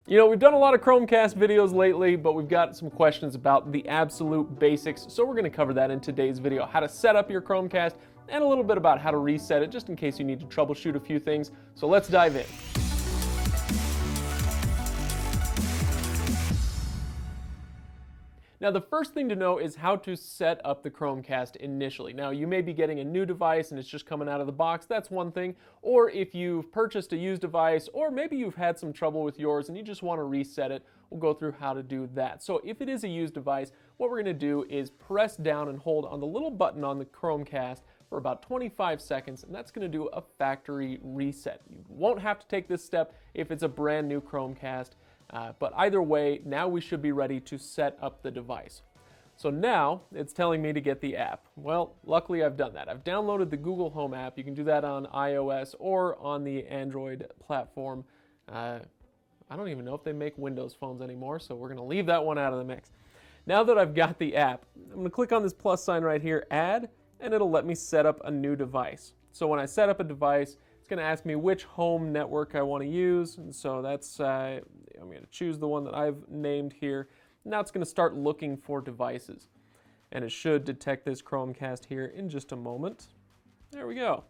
You know, we've done a lot of Chromecast videos lately, but we've got some questions about the absolute basics, so we're going to cover that in today's video. How to set up your Chromecast, and a little bit about how to reset it, just in case you need to troubleshoot a few things. So let's dive in. Now, the first thing to know is how to set up the Chromecast initially. Now, you may be getting a new device and it's just coming out of the box. That's one thing. Or if you've purchased a used device, or maybe you've had some trouble with yours and you just want to reset it, we'll go through how to do that. So if it is a used device, what we're going to do is press down and hold on the little button on the Chromecast for about 25 seconds, and that's going to do a factory reset. You won't have to take this step if it's a brand new Chromecast. But either way, now we should be ready to set up the device. So now it's telling me to get the app. Well, luckily I've done that. I've downloaded the Google Home app. You can do that on iOS or on the Android platform. I don't even know if they make Windows phones anymore, so we're going to leave that one out of the mix. Now that I've got the app, I'm going to click on this plus sign right here, Add, and it'll let me set up a new device. So when I set up a device, it's going to ask me which home network I want to use, and so that's I'm going to choose the one that I've named here. Now it's going to start looking for devices, and it should detect this Chromecast here in just a moment. There we go.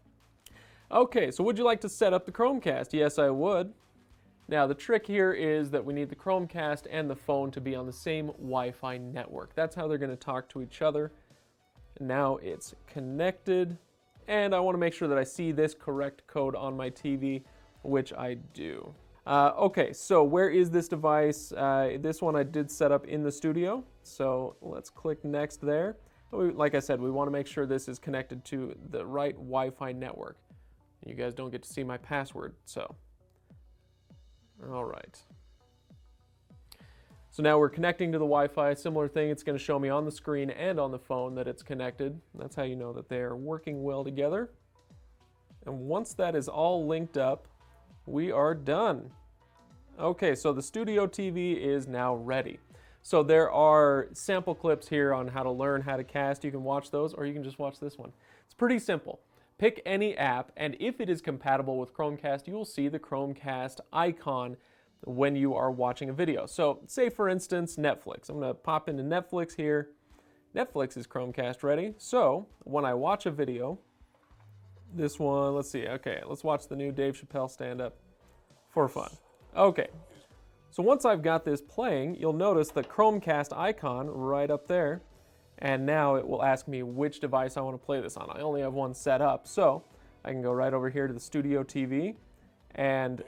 Okay, so would you like to set up the Chromecast? Yes, I would. Now the trick here is that we need the Chromecast and the phone to be on the same Wi-Fi network. That's how they're going to talk to each other. Now it's connected, and I want to make sure that I see this correct code on my TV, which I do. Okay, so where is this device? This one I did set up in the studio, so let's click next there. Like I said, we want to make sure this is connected to the right Wi-Fi network. You guys don't get to see my password, so. All right. So now we're connecting to the Wi-Fi. Similar thing, it's going to show me on the screen and on the phone that it's connected. That's how you know that they're working well together. And once that is all linked up, we are done. Okay, so the studio TV is now ready. So there are sample clips here on how to learn how to cast. You can watch those, or you can just watch this one. It's pretty simple. Pick any app, and if it is compatible with Chromecast, you will see the Chromecast icon when you are watching a video. So say for instance, Netflix. I'm gonna pop into Netflix here. Netflix is Chromecast ready. So when I watch a video, this one, let's see, okay, let's watch the new Dave Chappelle stand-up for fun. Okay, so once I've got this playing, you'll notice the Chromecast icon right up there, and now it will ask me which device I want to play this on. I only have one set up, so I can go right over here to the studio TV, and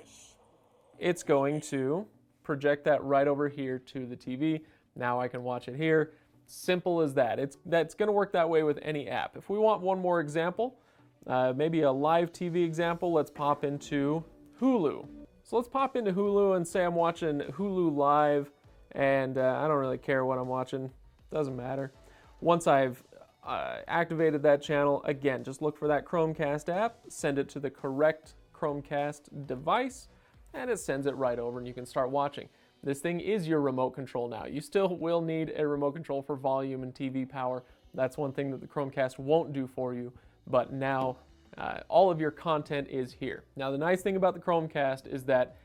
it's going to project that right over here to the TV. Now I can watch it here. Simple as that. That's going to work that way with any app. If we want one more example, maybe a live TV example, let's pop into Hulu. So let's pop into Hulu and say I'm watching Hulu Live, and I don't really care what I'm watching. Doesn't matter. Once I've activated that channel, again, just look for that Chromecast app, send it to the correct Chromecast device, and it sends it right over and you can start watching. This thing is your remote control now. You still will need a remote control for volume and TV power. That's one thing that the Chromecast won't do for you, but now all of your content is here. Now the nice thing about the Chromecast is that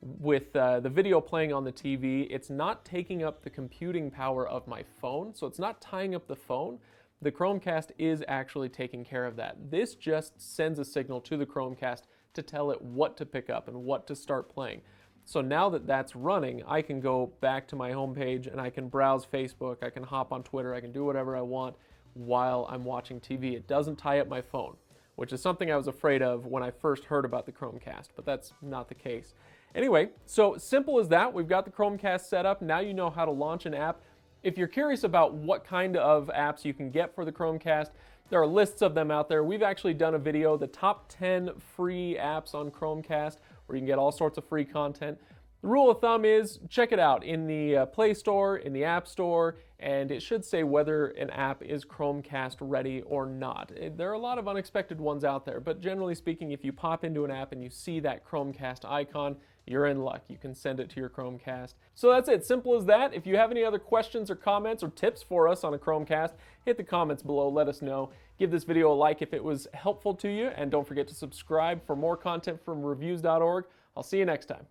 with the video playing on the TV, it's not taking up the computing power of my phone, so it's not tying up the phone. The Chromecast is actually taking care of that. This just sends a signal to the Chromecast to tell it what to pick up and what to start playing. So now that that's running, I can go back to my homepage and I can browse Facebook, I can hop on Twitter, I can do whatever I want while I'm watching TV. It doesn't tie up my phone, which is something I was afraid of when I first heard about the Chromecast, but that's not the case. Anyway, so simple as that. We've got the Chromecast set up. Now you know how to launch an app. If you're curious about what kind of apps you can get for the Chromecast, there are lists of them out there. We've actually done a video, the top 10 free apps on Chromecast, where you can get all sorts of free content. The rule of thumb is check it out in the Play Store, in the App Store, and it should say whether an app is Chromecast ready or not. There are a lot of unexpected ones out there, but generally speaking, if you pop into an app and you see that Chromecast icon, you're in luck. You can send it to your Chromecast. So that's it, simple as that. If you have any other questions or comments or tips for us on a Chromecast, hit the comments below, let us know. Give this video a like if it was helpful to you, and don't forget to subscribe for more content from Reviews.org. I'll see you next time.